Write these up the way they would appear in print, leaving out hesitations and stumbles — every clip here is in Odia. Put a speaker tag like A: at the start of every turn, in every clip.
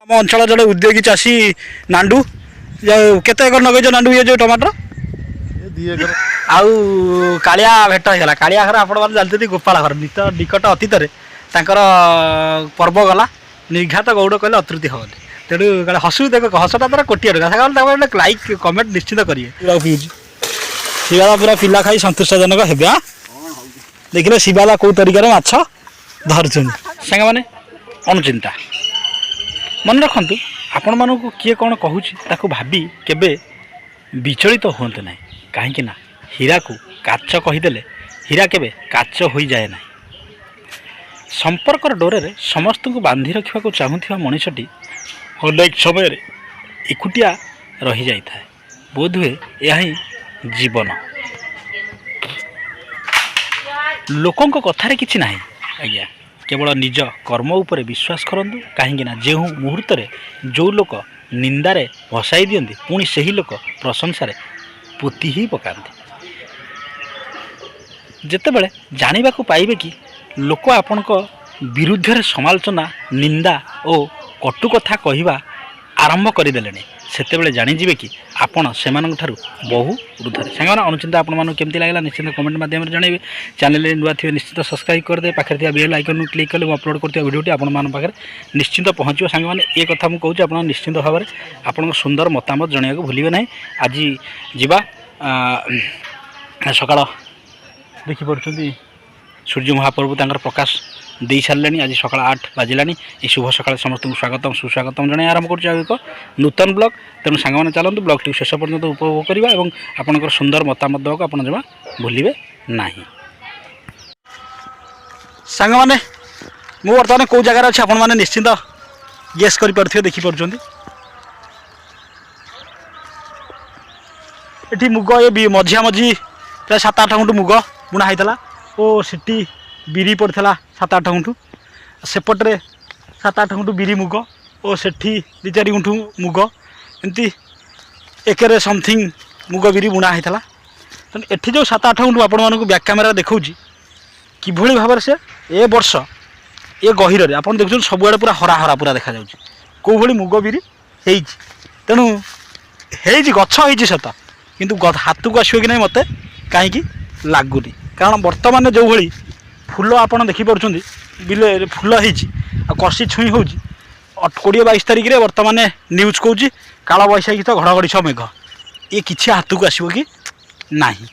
A: ଆମ ଅଞ୍ଚଳ ଜଣେ ଉଦ୍ୟୋଗୀ ଚାଷୀ ନାଣ୍ଡୁ କେତେ ଏକର ଲଗେଇଛ ନାଣ୍ଡୁ ଇଏ ଯେଉଁ ଟମାଟର? ଆଉ କାଳିଆ ଭେଟ ହେଇଗଲା। କାଳିଆ ଘର ଆପଣମାନେ ଜାଣିଛନ୍ତି ଗୋପାଳ ଘର ନିକଟ ଅତୀତରେ ତାଙ୍କର ପର୍ବ ଗଲା। ନିର୍ଘାତ ଗୌଡ଼ କହିଲେ ଅତୃପ୍ତି ହେବନି। ତେଣୁ କାଳେ ହସୁ ଦେଖ ହସଟା ତାର କୋଟିଏ ଟଙ୍କା ତାକୁ ଗୋଟେ ଲାଇକ୍ କମେଣ୍ଟ ନିଶ୍ଚିତ କରିବେ। ପିଉଛି ଶିବାଲା ପୁରା ପିଲା ଖାଇ ସନ୍ତୁଷ୍ଟଜନକ ହେବେ। ଦେଖିଲେ ଶିବାଲା କେଉଁ ତରିକାରେ ମାଛ ଧରୁଛନ୍ତି। ସାଙ୍ଗମାନେ ଅନୁଚିନ୍ତା ମନେ ରଖନ୍ତୁ, ଆପଣମାନଙ୍କୁ କିଏ କ'ଣ କହୁଛି ତାକୁ ଭାବି କେବେ ବିଚଳିତ ହୁଅନ୍ତୁ ନାହିଁ। କାହିଁକି ନା ହୀରାକୁ କାଚ କହିଦେଲେ ହୀରା କେବେ କାଚ ହୋଇଯାଏ ନାହିଁ। ସମ୍ପର୍କର ଡୋରରେ ସମସ୍ତଙ୍କୁ ବାନ୍ଧି ରଖିବାକୁ ଚାହୁଁଥିବା ମଣିଷଟି ଅନେକ ସମୟରେ ଏକୁଟିଆ ରହିଯାଇଥାଏ। ବୋଧହୁଏ ଏହା ହିଁ ଜୀବନ। ଲୋକଙ୍କ କଥାରେ କିଛି ନାହିଁ ଆଜ୍ଞା, କେବଳ ନିଜ କର୍ମ ଉପରେ ବିଶ୍ୱାସ କରନ୍ତୁ। କାହିଁକି ନା ଯେଉଁ ମୁହୂର୍ତ୍ତରେ ଯେଉଁ ଲୋକ ନିନ୍ଦାରେ ଭସାଇ ଦିଅନ୍ତି, ପୁଣି ସେହି ଲୋକ ପ୍ରଶଂସାରେ ପୋତି ହିଁ ପକାନ୍ତି। ଯେତେବେଳେ ଜାଣିବାକୁ ପାଇବେ କି ଲୋକ ଆପଣଙ୍କ ବିରୁଦ୍ଧରେ ସମାଲୋଚନା, ନିନ୍ଦା ଓ କଟୁ କଥା କହିବା ଆରମ୍ଭ କରିଦେଲେଣି, ସେତେବେଳେ ଜାଣିଯିବେ କି ଆପଣ ସେମାନଙ୍କଠାରୁ ବହୁ ଊର୍ଦ୍ଧ୍ୱରେ। ସାଙ୍ଗମାନେ ଅନୁଚିନ୍ତା ଆପଣମାନଙ୍କୁ କେମିତି ଲାଗିଲା ନିଶ୍ଚିତ କମେଣ୍ଟ ମାଧ୍ୟମରେ ଜଣାଇବେ। ଚ୍ୟାନେଲରେ ନୂଆ ଥିବେ ନିଶ୍ଚିତ ସବସ୍କ୍ରାଇବ୍ କରିଦେବେ। ପାଖରେ ଥିବା ବେଲ୍ ଆଇକନ୍କୁ କ୍ଲିକ୍ କଲେ ମୁଁ ଅପଲୋଡ଼ କରୁଥିବା ଭିଡ଼ିଓଟି ଆପଣମାନଙ୍କ ପାଖରେ ନିଶ୍ଚିତ ପହଞ୍ଚିବ। ସାଙ୍ଗମାନେ ଏ କଥା ମୁଁ କହୁଛି, ଆପଣ ନିଶ୍ଚିତ ଭାବରେ ଆପଣଙ୍କ ସୁନ୍ଦର ମତାମତ ଜଣାଇବାକୁ ଭୁଲିବେ ନାହିଁ। ଆଜି ଯିବା ସକାଳ ଦେଖିପାରୁଛନ୍ତି ସୂର୍ଯ୍ୟ ମହାପ୍ରଭୁ ତାଙ୍କର ପ୍ରକାଶ ଦେଇ ସାରିଲେଣି। ଆଜି ସକାଳ 8 ବାଜିଲାଣି। ଏହି ଶୁଭ ସକାଳେ ସମସ୍ତଙ୍କୁ ସ୍ୱାଗତମ ସୁସ୍ୱାଗତମ ଜଣାଇ ଆରମ୍ଭ କରୁଛି ଆଉ ଏକ ନୂତନ ବ୍ଲଗ୍। ତେଣୁ ସାଙ୍ଗମାନେ ଚାଲନ୍ତୁ ବ୍ଲଗ୍ଟିକୁ ଶେଷ ପର୍ଯ୍ୟନ୍ତ ଉପଭୋଗ କରିବା ଏବଂ ଆପଣଙ୍କର ସୁନ୍ଦର ମତାମତ ଦେବାକୁ ଆପଣ ଜମା ଭୁଲିବେ ନାହିଁ। ସାଙ୍ଗମାନେ ମୁଁ ବର୍ତ୍ତମାନ କେଉଁ ଜାଗାରେ ଅଛି ଆପଣମାନେ ନିଶ୍ଚିନ୍ତ ଗେସ୍ କରିପାରୁଥିବେ, ଦେଖିପାରୁଛନ୍ତି। ଏଠି ମୁଗ ଏ ମଝିଆ ମଝି ପ୍ରାୟ 7-8 ଗୁଣ୍ଠ ମୁଗ ବୁଣା ହେଇଥିଲା ଓ ସେଠି ବିରି ପଡ଼ିଥିଲା 7-8 ଗୁଣ୍ଠ। ସେପଟରେ 7-8 ଗୁଣ୍ଠ ବିରି ମୁଗ ଓ ସେଠି 2-4 ଗୁଣ୍ଠ ମୁଗ, ଏମିତି ଏକରେ ସମଥିଙ୍ଗ ମୁଗ ବିରି ବୁଣା ହେଇଥିଲା। ତେଣୁ ଏଠି ଯେଉଁ 7-8 ଗୁଣ୍ଠ ଆପଣମାନଙ୍କୁ ବ୍ୟାକ୍ କ୍ୟାମେରାରେ ଦେଖାଉଛି କିଭଳି ଭାବରେ ସେ ଏ ବର୍ଷ ଏ ଗହିରରେ ଆପଣ ଦେଖୁଛନ୍ତି ସବୁଆଡ଼େ ପୁରା ହରା ହରା ପୁରା ଦେଖାଯାଉଛି। କେଉଁଭଳି ମୁଗ ବିରି ହେଇଛି। ତେଣୁ ହେଇଛି, ଗଛ ହେଇଛି ସତ, କିନ୍ତୁ ହାତକୁ ଆସିବ କି ନାହିଁ ମୋତେ କାହିଁକି ଲାଗୁନି। କାରଣ ବର୍ତ୍ତମାନ ଯେଉଁଭଳି ଫୁଲ ଆପଣ ଦେଖିପାରୁଛନ୍ତି ବିଲରେ ଫୁଲ ହେଇଛି ଆଉ କଷି ଛୁଇଁ ହେଉଛି। 20-22 ତାରିଖରେ ବର୍ତ୍ତମାନ ନ୍ୟୁଜ୍ କହୁଛି କାଳବୈଶାଖୀ ତ ଘଡ଼ଘଡ଼ି ସହ ମେଘ, ଇଏ କିଛି ହାତକୁ ଆସିବ କି ନାହିଁ।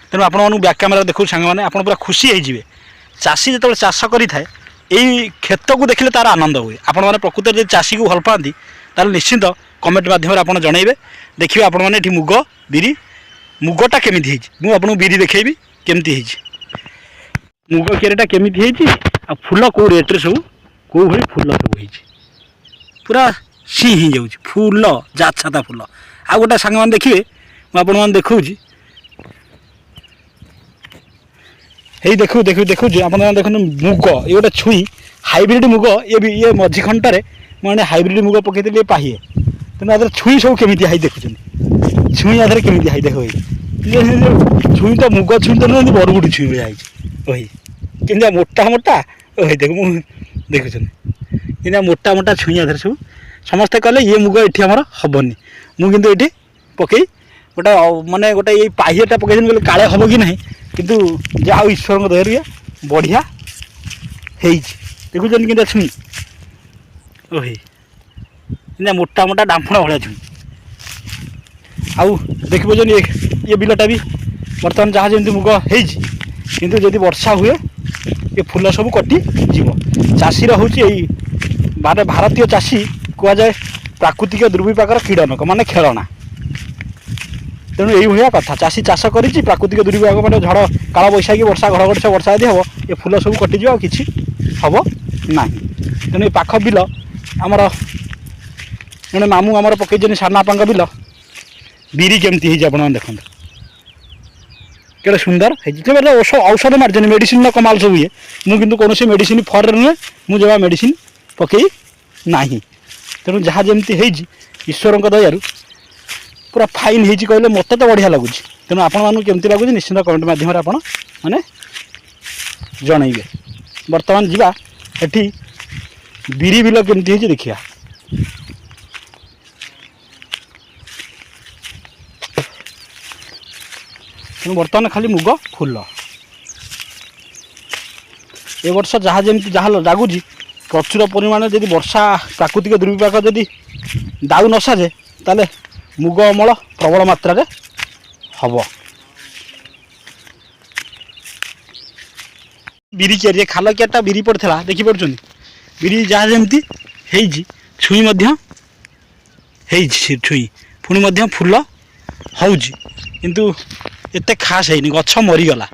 A: ତେଣୁ ଆପଣମାନଙ୍କୁ ବ୍ୟାକ୍ କ୍ୟାମେରା ଦେଖାଉଛି ସାଙ୍ଗମାନେ, ଆପଣ ପୁରା ଖୁସି ହେଇଯିବେ। ଚାଷୀ ଯେତେବେଳେ ଚାଷ କରିଥାଏ ଏଇ କ୍ଷେତକୁ ଦେଖିଲେ ତା'ର ଆନନ୍ଦ ହୁଏ। ଆପଣମାନେ ପ୍ରକୃତରେ ଯଦି ଚାଷୀକୁ ଭଲ ପାଆନ୍ତି ତାହେଲେ ନିଶ୍ଚିନ୍ତ କମେଣ୍ଟ ମାଧ୍ୟମରେ ଆପଣ ଜଣାଇବେ। ଦେଖିବେ ଆପଣମାନେ ଏଠି ମୁଗ ବିରି, ମୁଗଟା କେମିତି ହେଇଛି ମୁଁ ଆପଣଙ୍କୁ ବିରି ଦେଖେଇବି କେମିତି ହେଇଛି। ମୁଗ କେରେଟା କେମିତି ହେଇଛି ଆଉ ଫୁଲ କେଉଁ ରେଟ୍ରେ ସବୁ କେଉଁ ଭଳି ଫୁଲ ସବୁ ହେଇଛି, ପୁରା ସି ହେଇଯାଉଛି ଫୁଲ, ଯାଛାତା ଫୁଲ। ଆଉ ଗୋଟେ ସାଙ୍ଗମାନେ ଦେଖିବେ ମୁଁ ଆପଣମାନେ ଦେଖାଉଛି, ହେଇ ଦେଖୁଛି ଆପଣମାନେ ଦେଖନ୍ତୁ ମୁଗ, ଇଏ ଗୋଟେ ଛୁଇଁ ହାଇବ୍ରିଡ଼ ମୁଗ। ଇଏ ମଝି ଖଣ୍ଡଟାରେ ମୁଁ ହାଇବ୍ରିଡ଼ ମୁଗ ପକାଇଥିଲି ଇଏ ପାହିଏ। ତେଣୁ ଆ ଦେହରେ ଛୁଇଁ ସବୁ କେମିତି ହାଇ ଦେଖୁଛନ୍ତି, ଛୁଇଁ ଆ ଦେହରେ କେମିତି ହାଇ ଦେଖ ଛୁଇଁ ତ ମୁଗ ଛୁଇଁ ତ ନୁହେଁ, ବରଗୁଡ଼ି ଛୁଇଁ ଭଳିଆ ହେଇଛି। ଓହି କେମିତିଆ ମୋଟା ମୋଟା, ଓହି ଦେଖ ମୁଁ ଦେଖୁଛନ୍ତି କେମିତିଆ ମୋଟା ମୋଟା ଛୁଇଁ ଆ ଦେହରେ ସବୁ। ସମସ୍ତେ କହିଲେ ଇଏ ମୁଗ ଏଠି ଆମର ହେବନି, ମୁଁ କିନ୍ତୁ ଏଠି ପକେଇ ଗୋଟେ ଏଇ ପାହିଏଟା ପକେଇଛନ୍ତି କହିଲେ କାଳେ ହେବ କି ନାହିଁ, କିନ୍ତୁ ଯାହା ହଉ ଈଶ୍ୱରଙ୍କ ଦୟାରୁ ବଢ଼ିଆ ହେଇଛି। ଦେଖୁଛନ୍ତି କେମିତିଆ ଛୁଇଁ, ଓହି କେମିତିଆ ମୋଟା ମୋଟା ଡାମ୍ଫଣ ଭଳିଆ ଛୁଇଁ। ଆଉ ଦେଖିପାରୁଛନ୍ତି ଏ ବିଲଟା ବି ବର୍ତ୍ତମାନ ଯାହା ଯେମିତି ମୁଗ ହେଇଛି, କିନ୍ତୁ ଯଦି ବର୍ଷା ହୁଏ ଏ ଫୁଲ ସବୁ କଟିଯିବ। ଚାଷୀର ହେଉଛି ଏଇ ଭାରତୀୟ ଚାଷୀ କୁହାଯାଏ ପ୍ରାକୃତିକ ଦୁର୍ବିପାକର କ୍ରୀଡ଼ନକ, ମାନେ ଖେଳନା। ତେଣୁ ଏଇଭଳିଆ କଥା, ଚାଷୀ ଚାଷ କରିଛି, ପ୍ରାକୃତିକ ଦୁର୍ବିପାକ ମାନେ ଝଡ଼ କାଳବୈଶାଖୀ ବର୍ଷା ଘଡ଼ଘଡ଼ି ସହ ବର୍ଷା ଯଦି ହେବ ଏ ଫୁଲ ସବୁ କଟିଯିବ ଆଉ କିଛି ହେବ ନାହିଁ। ତେଣୁ ଏ ପାଖ ବିଲ ଆମର ଜଣେ ମାମୁଁ ଆମର ପକେଇଛନ୍ତି ସାନାପାଙ୍କ ବିଲ, ବିରି କେମିତି ହେଇଛି ଆପଣମାନେ ଦେଖନ୍ତୁ, କେତେ ସୁନ୍ଦର ହେଇଛି। ଔଷଧ ମାରିଛନ୍ତି, ମେଡ଼ିସିନର କମାଲ ସବୁ ଇଏ। ମୁଁ କିନ୍ତୁ କୌଣସି ମେଡ଼ିସିନ ଫରରେ ନୁହେଁ, ମୁଁ ଜମା ମେଡ଼ିସିନ ପକେଇ ନାହିଁ। ତେଣୁ ଯାହା ଯେମିତି ହେଇଛି ଈଶ୍ୱରଙ୍କ ଦୟାରୁ ପୁରା ଫାଇନ୍ ହେଇଛି କହିଲେ ମୋତେ ତ ବଢ଼ିଆ ଲାଗୁଛି। ତେଣୁ ଆପଣମାନଙ୍କୁ କେମିତି ଲାଗୁଛି ନିଶ୍ଚିନ୍ତ କମେଣ୍ଟ ମାଧ୍ୟମରେ ଆପଣ ମାନେ ଜଣାଇବେ। ବର୍ତ୍ତମାନ ଯିବା ଏଠି ବିରି ବିଲ କେମିତି ହେଇଛି ଦେଖିବା। ତେଣୁ ବର୍ତ୍ତମାନ ଖାଲି ମୁଗ ଫୁଲ। ଏ ବର୍ଷ ଯାହା ଯେମିତି ଯାହା ଲାଗୁଛି ପ୍ରଚୁର ପରିମାଣରେ ଯଦି ବର୍ଷା ପ୍ରାକୃତିକ ଦୁର୍ବିପାକ ଯଦି ଦାଉ ନ ସାଜେ ତାହେଲେ ମୁଗ ଅମଳ ପ୍ରବଳ ମାତ୍ରାରେ ହେବ। ବିରି କିଆରି ଏ ଖାଲ କିଆରିଟା ବିରି ପଡ଼ିଥିଲା ଦେଖିପାରୁଛନ୍ତି। ବିରି ଯାହା ଯେମିତି ହେଇଛି ଛୁଇଁ ମଧ୍ୟ ହେଇଛି, ଛୁଇଁ ପୁଣି ମଧ୍ୟ ଫୁଲ ହେଉଛି କିନ୍ତୁ ଏତେ ଖାସ୍ ହେଇନି, ଗଛ ମରିଗଲା।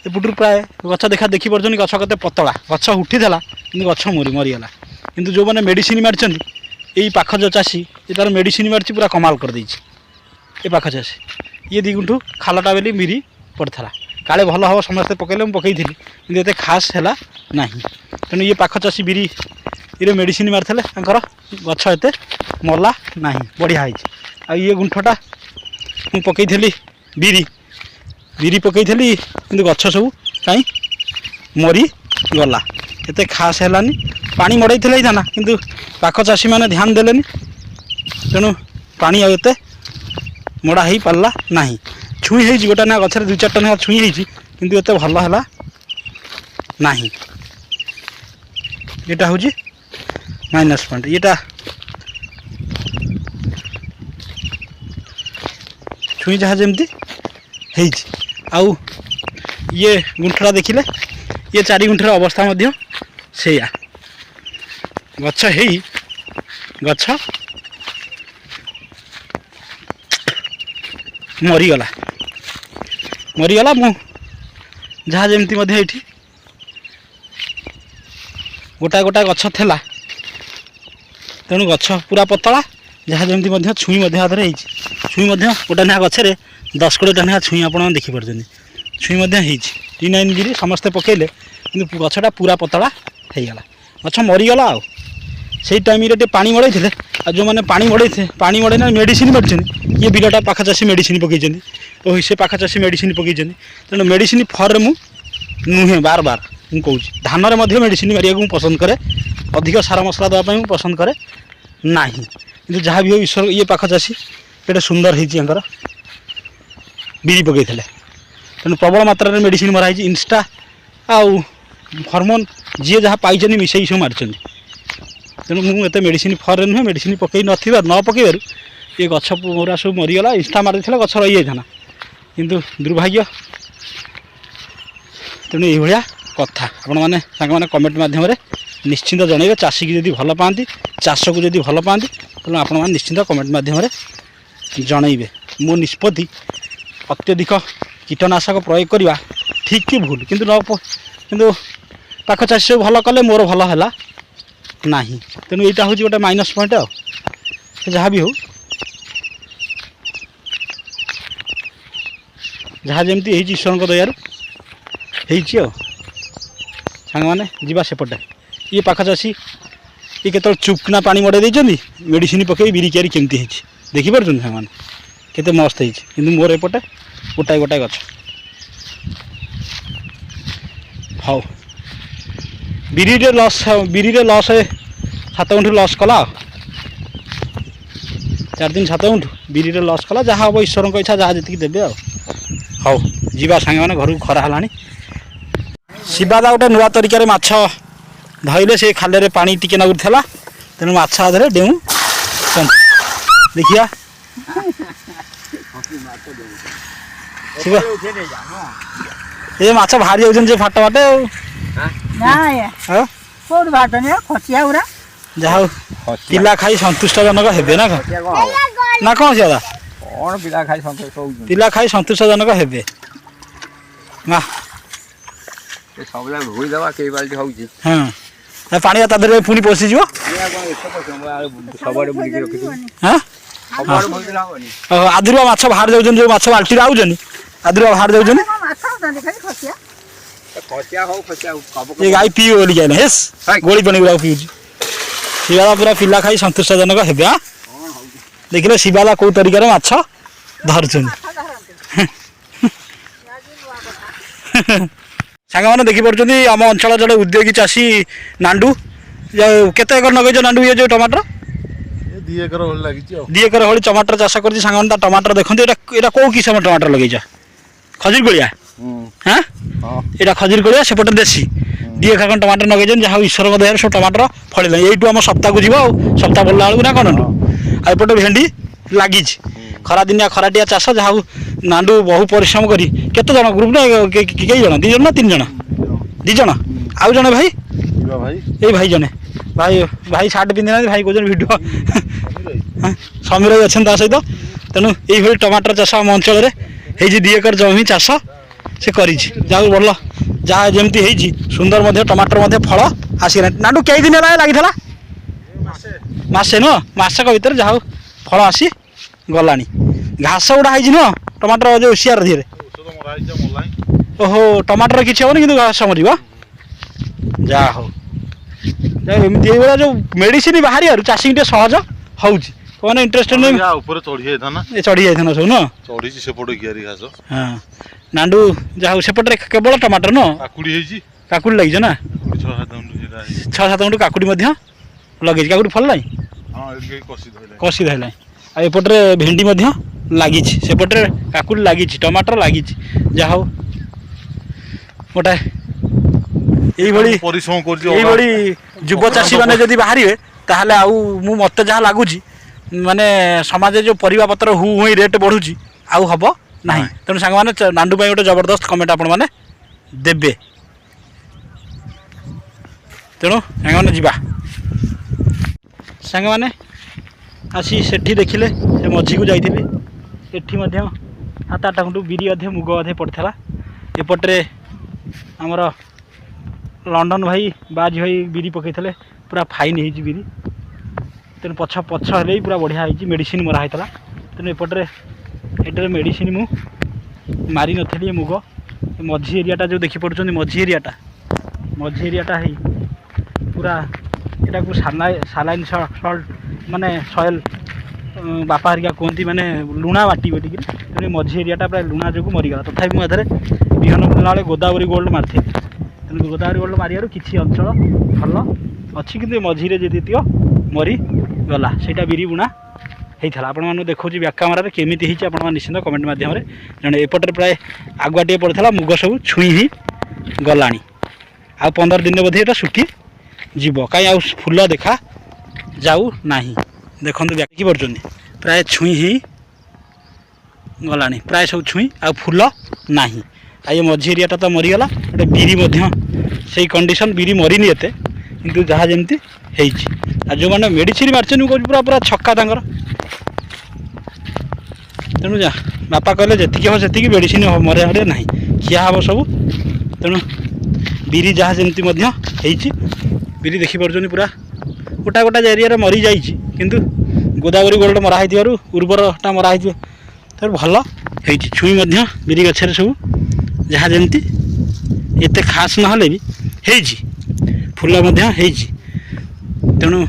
A: ଏପଟରୁ ପ୍ରାୟ ଗଛ ଦେଖିପାରୁଛନ୍ତି ଗଛ କେତେ ପତଳା, ଗଛ ଉଠିଥିଲା କିନ୍ତୁ ଗଛ ମରିଗଲା। କିନ୍ତୁ ଯେଉଁମାନେ ମେଡ଼ିସିନ ମାରିଛନ୍ତି ଏଇ ପାଖ ଯେଉଁ ଚାଷୀ ଏ ତା'ର ମେଡ଼ିସିନ ମାରିଛି ପୁରା କମାଲ କରିଦେଇଛି। ଏ ପାଖ ଚାଷୀ ଇଏ ଦୁଇ ଗୁଣ୍ଠୁ ଖାଲଟା ବୋଲି ବିରି ପଡ଼ିଥିଲା, କାଳେ ଭଲ ହେବ ସମସ୍ତେ ପକାଇଲେ, ମୁଁ ପକାଇଥିଲି କିନ୍ତୁ ଏତେ ଖାସ୍ ହେଲା ନାହିଁ। ତେଣୁ ଇଏ ପାଖ ଚାଷୀ ବିରିରେ ମେଡ଼ିସିନ ମାରିଥିଲେ ତାଙ୍କର ଗଛ ଏତେ ମଲା ନାହିଁ, ବଢ଼ିଆ ହେଇଛି। ଆଉ ଇଏ ଗୁଣ୍ଠଟା ମୁଁ ପକାଇଥିଲି ବିରି ପକାଇଥିଲି କିନ୍ତୁ ଗଛ ସବୁ କାହିଁ ମରିଗଲା, ଏତେ ଖାସ୍ ହେଲାନି। ପାଣି ମଡ଼େଇଥିଲେ ହେଇଥାନ୍ତା କିନ୍ତୁ ପାଖ ଚାଷୀମାନେ ଧ୍ୟାନ ଦେଲେନି, ତେଣୁ ପାଣି ଆଉ ଏତେ ମଡ଼ା ହେଇପାରିଲା ନାହିଁ। ଛୁଇଁ ହେଇଛି ଗୋଟେ ନା ଗଛରେ 2-4ଟା ଲେଖା ଛୁଇଁ ହେଇଛି କିନ୍ତୁ ଏତେ ଭଲ ହେଲା ନାହିଁ। ଏଇଟା ହେଉଛି ମାଇନସ୍ ପଏଣ୍ଟ। ଏଇଟା ଛୁଇଁ ଯାହା ଯେମିତି ହେଇଛି। ଆଉ ଇଏ ଗୁଣ୍ଠଟା ଦେଖିଲେ ଇଏ 4 ଗୁଣ୍ଠର ଅବସ୍ଥା ମଧ୍ୟ ସେଇଆ, ଗଛ ହେଇ ଗଛ ମରିଗଲା। ମୁଁ ଯାହା ଯେମିତି ମଧ୍ୟ ଏଇଠି ଗୋଟା ଗଛ ଥିଲା, ତେଣୁ ଗଛ ପୁରା ପତଳା, ଯାହା ଯେମିତି ମଧ୍ୟ ଛୁଇଁ ମଧ୍ୟ ଆଧରେ ହେଇଛି। ଛୁଇଁ ମଧ୍ୟ ଗୋଟେ ଲେଖା ଗଛରେ 10-20ଟା ଲେଖା ଛୁଇଁ ଆପଣ ଦେଖିପାରୁଛନ୍ତି। ଛୁଇଁ ମଧ୍ୟ ହେଇଛି। T9 ବିରି ସମସ୍ତେ ପକାଇଲେ କିନ୍ତୁ ଗଛଟା ପୁରା ପତଳା ହେଇଗଲା, ଗଛ ମରିଗଲା। ଆଉ ସେଇ ଟାଇମ୍ରେ ଟିକେ ପାଣି ମଡ଼େଇଥିଲେ, ଆଉ ଯେଉଁମାନେ ପାଣି ମଡ଼େଇନା ମେଡ଼ିସିନ ମାରିଛନ୍ତି, ଇଏ ବିଲଟା ପାଖ ଚାଷୀ ମେଡ଼ିସିନ ପକାଇଛନ୍ତି, ଓ ସେ ପାଖ ଚାଷୀ ମେଡ଼ିସିନ ପକାଇଛନ୍ତି। ତେଣୁ ମେଡ଼ିସିନ ଫରରେ ମୁଁ ନୁହେଁ, ବାର ମୁଁ କହୁଛି ଧାନରେ ମଧ୍ୟ ମେଡ଼ିସିନ ମାରିବାକୁ ମୁଁ ପସନ୍ଦ କରେ, ଅଧିକ ସାର ମସଲା ଦେବା ପାଇଁ ମୁଁ ପସନ୍ଦ କରେ ନାହିଁ। କିନ୍ତୁ ଯାହା ବି ହେଉ ଈଶ୍ୱର ଇଏ ପାଖ ଚାଷୀ କେତେ ସୁନ୍ଦର ହେଇଛି, ଆଙ୍କର ବିରି ପକାଇଥିଲେ। ତେଣୁ ପ୍ରବଳ ମାତ୍ରାରେ ମେଡ଼ିସିନ ମରା ହେଇଛି, ଇନଷ୍ଟା ଆଉ ହରମୋନ୍ ଯିଏ ଯାହା ପାଇଛନ୍ତି ମିଶାଇ ସବୁ ମାରିଛନ୍ତି। ତେଣୁ ମୁଁ ଏତେ ମେଡ଼ିସିନ ଫରରେ ନୁହେଁ, ମେଡ଼ିସିନ ପକାଇ ନ ପକାଇବାରୁ ଏ ଗଛ ପୁରା ସବୁ ମରିଗଲା। ଇନଷ୍ଟା ମାରିଥିଲେ ଗଛ ରହିଯାଇଥାନ୍ତା କିନ୍ତୁ ଦୁର୍ଭାଗ୍ୟ। ତେଣୁ ଏଇଭଳିଆ କଥା ଆପଣମାନେ ସାଙ୍ଗମାନେ କମେଣ୍ଟ ମାଧ୍ୟମରେ ନିଶ୍ଚିନ୍ତ ଜଣାଇବେ। ଚାଷୀକି ଯଦି ଭଲ ପାଆନ୍ତି, ଚାଷକୁ ଯଦି ଭଲ ପାଆନ୍ତି, ତେଣୁ ଆପଣମାନେ ନିଶ୍ଚିନ୍ତ କମେଣ୍ଟ ମାଧ୍ୟମରେ ଜଣାଇବେ। ମୋ ନିଷ୍ପତ୍ତି ଅତ୍ୟଧିକ କୀଟନାଶକ ପ୍ରୟୋଗ କରିବା ଠିକ୍ କି ଭୁଲ, କିନ୍ତୁ ପାଖ ଚାଷୀ ସବୁ ଭଲ କଲେ, ମୋର ଭଲ ହେଲା ନାହିଁ। ତେଣୁ ଏଇଟା ହେଉଛି ଗୋଟେ ମାଇନସ୍ ପଏଣ୍ଟ। ଆଉ ଯାହା ବି ହେଉ, ଯାହା ଯେମିତି ହେଇଛି ଈଶ୍ୱରଙ୍କ ଦୟାରୁ ହେଇଛି। ଆଉ ସାଙ୍ଗମାନେ ଯିବା ସେପଟେ। ଇଏ ପାଖ ଚାଷୀ ଇଏ କେତେବେଳେ ଚୁପକିନା ପାଣି ମଡ଼େଇ ଦେଇଛନ୍ତି, ମେଡ଼ିସିନ ପକାଇ ବିରି କିଆରି କେମିତି ହେଇଛି ଦେଖିପାରୁଛନ୍ତି ସାଙ୍ଗମାନେ, କେତେ ମସ୍ତ ହେଇଛି। କିନ୍ତୁ ମୋର ଏପଟେ ଗୋଟାଏ ଗଛ। ହଉ, ବିରିରେ ଲସ୍ 7 ଗୁଣ୍ଠୁ ଲସ୍ କଲା। 4 ଦିନ 7 ଗୁଣ୍ଠୁ ବିରିରେ ଲସ୍ କଲା। ଯାହା ହେବ ଈଶ୍ୱରଙ୍କ ଇଚ୍ଛା, ଯାହା ଯେତିକି ଦେବେ। ଆଉ ହଉ ଯିବା ସାଙ୍ଗମାନେ ଘରକୁ, ଖରା ହେଲାଣି। ଶିବାଦା ଗୋଟେ ନୂଆ ତରିକାରେ ମାଛ ଧଇଲେ, ସେ ଖାଲରେ ପାଣି ଟିକେ ନାଗୁରୁ ଥିଲା, ତେଣୁ ମାଛ ଆଧରେ ଡେଉଁ ଦେଖିବା। ଏ ମାଛ ବାହାରି ଯାଉଛନ୍ତି, ସେ ଫାଟ ବାଟେ। ଆଉ ଯାହା ହଉ ପିଲା ଖାଇ ସନ୍ତୁଷ୍ଟଜନକ ହେବେ ନା କଣ? ନା କଣ ଶିବାଦା? ପିଲା ଖାଇ ସନ୍ତୁଷ୍ଟଜନକ ହେବେ। ହଁ, ପାଣି ତା ଦେହରେ ପୁଣି ପଶିଯିବ। ଆଧୁରୁଆ ମାଛ ବାହାରି ଯାଉଛନ୍ତି, ଯେଉଁ ମାଛ ବାଲ୍ଟିରେ ଆଉଛନ୍ତି ଆଧୁରୁଆ ବାହାରି ଯାଉଛନ୍ତି। ଏ ଗାଈ ପିଇବ ବୋଲି ଯାଇନା, ହେସ୍ ଗୋଳି ପାଣି ଗୁଡ଼ାକ ପିଉଛି। ଶିବାଦା ପୁରା ପିଲା ଖାଇ ସନ୍ତୁଷ୍ଟଜନକ ହେବେ। ଦେଖିଲେ ଶିବାଦା କୋଉ ତରିକାରେ ମାଛ ଧରୁଛନ୍ତି। ସାଙ୍ଗମାନେ ଦେଖିପାରୁଛନ୍ତି ଆମ ଅଞ୍ଚଳ ଜଣେ ଉଦ୍ୟୋଗୀ ଚାଷୀ ନାଣ୍ଡୁ, केते एकर नगैछ नांडू ये जो टमाटर
B: ए 2 एकर होल लागिची आ
A: 2 एकर होली टमाटर चाष कर सांग टमाटर देखते एटा कौ किसम टमाटर लगेछ खजूर गोलिया हाँ यहाँ खजूर गोलिया सेपटे देसी 2 एकर टमाटर नगैछन जहाँ ईश्वर दयार सब टमाटर फल यू आम सप्ताह को जीव सप्ताह पड़ा बेलू ना कौन आईपटे भेंडी लगी खरा दिनिया खराटिया चाष जहाँ नांडू बहु परिश्रम करी केते जन ग्रुप ना कई जन 2 जन ना 3 जन 2 जन आउ जने भाई ए भाई जने भाई भाई सार्ट पिंधि ना भाई कौन भिड समीर भाई अच्छा सहित तेणु ये टमाटर चाष आम अंचल 2 एकर जमी चाष से कर भल जहाँ जमी सुंदर टमाटर फल आसगला नांडू कई दिन लगी मसे नुह मसक भितर जहाँ फल आसी गला घास गुड़ा है नुह टमाटर जो सियार धीरे ओहो टमाटर किसी हेनी कि घास मर जा हो एमती जो मेडिसिन बाहर चाषी टे सहज हो इंटरेस्ट चढ़ी जाता सब न हाँ नांडू जहाँ सेपटे केवल टमाटर न काकुड़ी लगे ना 6-7 गुंठ काकुड़ी लगे काकुड़ी फल ना कषि धरला एपटे भेंडी लगी सेपटे काकुड़ी लगी टमाटर लगी जहाँ हो गोटे यही युव चाषी मैंने जब बाहर ताहले आउ मत जहाँ लगुच माने समाज जो परिबा पत्र हु हुई रेट बढ़ुची आउ हम ना तेणु सांग मैंने नांडू गोटे जबरदस्त कमेंट आपण मैंने देबे तेणु सांग मैंने जीवा सांग मैंने आसी सेठी देखिले से मझी को जाइए एठी 7-8 गुंठ बिरी अधे मुग अधे पड़ता एपटे आमर लंडन भाई बाज भाई बिरी पकई पूरा फाइन हो बिरी तेणु पछ हेल्ले पूरा बढ़िया होती मेडिसिन मरा होता तेणु एपटे ये मेडिसिन मु मारी नी मुग मझी एरियाटा जो देखिपे मझी एरियाटा है पूरा यहाँ को सालाइन सल्ट माने सॉइल बापा हरिका कहती माने लुणा माटी बोलिक तेणु मझी एरियाटा प्राय लुणा जो मरीगला तथापि मुझे विहन बुणला बेले गोदावरी गोल्ड मारी तेणु गोदावरी गोल्ड मारियार किसी अंचल भल अच्छी कि मझीरे जीत मरी गला सेटा बिरी बुणा होता आपण देखा ब्याक्यामरार केमी आप निश्चित कमेंट मध्यम जड़े एपटे प्राय आगुआ टे पड़ता मुग सब छुई ही गला आ 15 दिन बोधे ये सुखी जीव कहीं आ फूल देखा जाऊ ना देखो देखी पड़े प्राय छुई ही गला प्राय सब छुई आ फूल ना ये मझी एरियाटा तो मरीगला गोटे बिरी से कंडीशन बिरी मरीनी एते किंतु जहाँ जमती जो मैंने मेडिसिन मार्चन पूरा पूरा छक्का तांकर तेणु जा बापा कहले जी हम से मेडिसिन मरे आड़े ना खिया हम सब तेणु बिरी जहाँ जमती बिरी देखी पार्छ पूरा गोटा गोटा एरिया मरी जा किंतु गोदावरी गोल्ड मराई उर्वरटा मराई तो भल हो छुई बिरी गचर सब जहाँ जमती एते खास ना भी फूल तेणु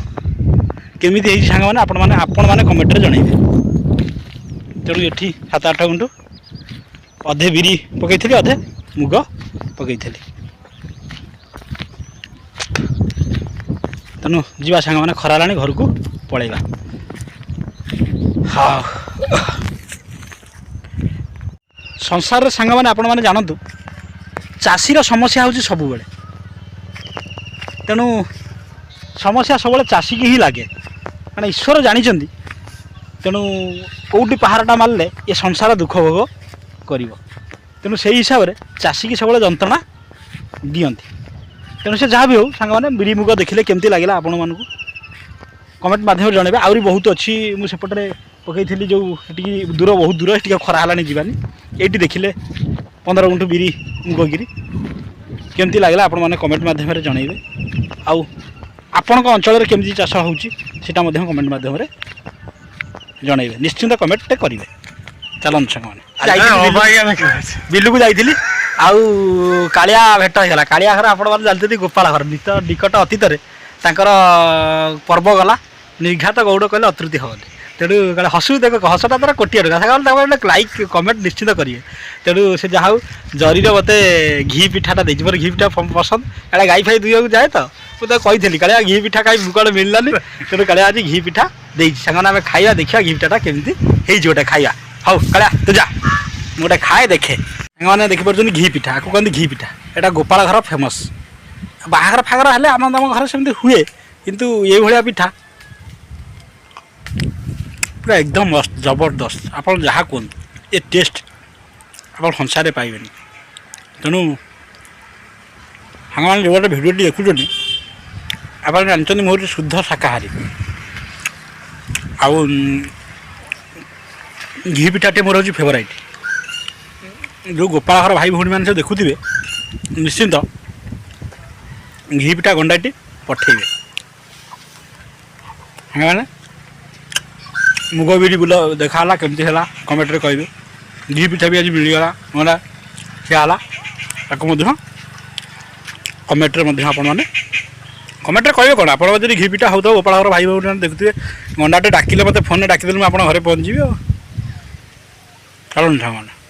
A: केमी सांग मैंने आपण मैंने कमेंट जनइबे तेणु ये 7-8 गुंठ अधे बिरी पकई अधे मुग पकई तेणु जीवा सांग मैंने खरा लानी घर को पलैबा हाँ संसार सांग मैंने आपण मैंने जानतु चाषीर समस्या हूँ सब बेले तेणु समस्या सब चाषी की ही लगे मैंने ईश्वर जानी तेणु कौटी पहाड़टा मारे ये संसार दुख भोग कर तेणु से हिसाब से चाषी की सब जंत्रणा दियंती तेणु से जहाँ भी हो सांग मैंने बिरी मुग देखिले केमती लगे आपण मानक कमेंट माध्यम जनइबे आहरी बहुत अच्छी मुझेपटे पकई जो दूर बहुत दूर टी खरा है जीवानी ये देखिले 15 गुंठ बिरी मुगगिरी केमती लगे आपण मैंने कमेंट माध्यम जनइबे आउ आपण अंचल केमती चाष होटा कमेंट माध्यम जनइबे निश्चिंत कमेंट करेंगे चलन सारे बिलू को जाइली आउ कालिया भेट होगा कालिया घर आप जानते गोपाल घर निकट अतीत पर्व गला निर्घात गौड़ कहले अतृप्ति हेनी तेणु कल हसु देख हसटा तरह कोटिया गोटे लाइक कमेंट निश्चित करेंगे तेणु से जहाँ जरी मत घी पिठाटा देखिए मोर घी पिठा पसंद क्या गाई फाई दुआ जाए तो तो कही कालिया घी पिठा कहीं मुकड़े मिललानी तेणु कालिया आज घी पिठा देती सांगने आम खाइबा देखा घी पिठाटा केमती गोटे खाइबा हाउ कालिया तू जा गोटे खाए देखे सांगने देखिपुर घी पिठा आपको कहते घी पिठा यहाँ गोपाल घर फेमस बाहागर फागर हेले आम घर सेमती हुए किंतु ये भाया पिठा पूरा एकदम मस्त जबरदस्त आप जहाँ कहते ये टेस्ट आप संसार पाइबे तेणु सामान जो गोटे भिडियो देखुं आप जानते मोर शुद्ध शाकाहारी आउ घी पिठाटे मोर हूँ फेवराइट जो गोपाल घर भाई भौणी मैंने सब देखुवे निश्चिंत घी पिठा गंडाटी पठेबे मैंने मुग बिरी बुल देखा केमती है कमेंट कहे घी पिठा भी आज मिलगला गंडा खियाला कमेंट मैंने कमेंट कहे कौन आप घी पिठा हो गोपाल घर भाई भौणी देखुए गंडाटे डाकिले मत फोन डाकिदेले मुझे आप घरे पहुँची चलो मैंने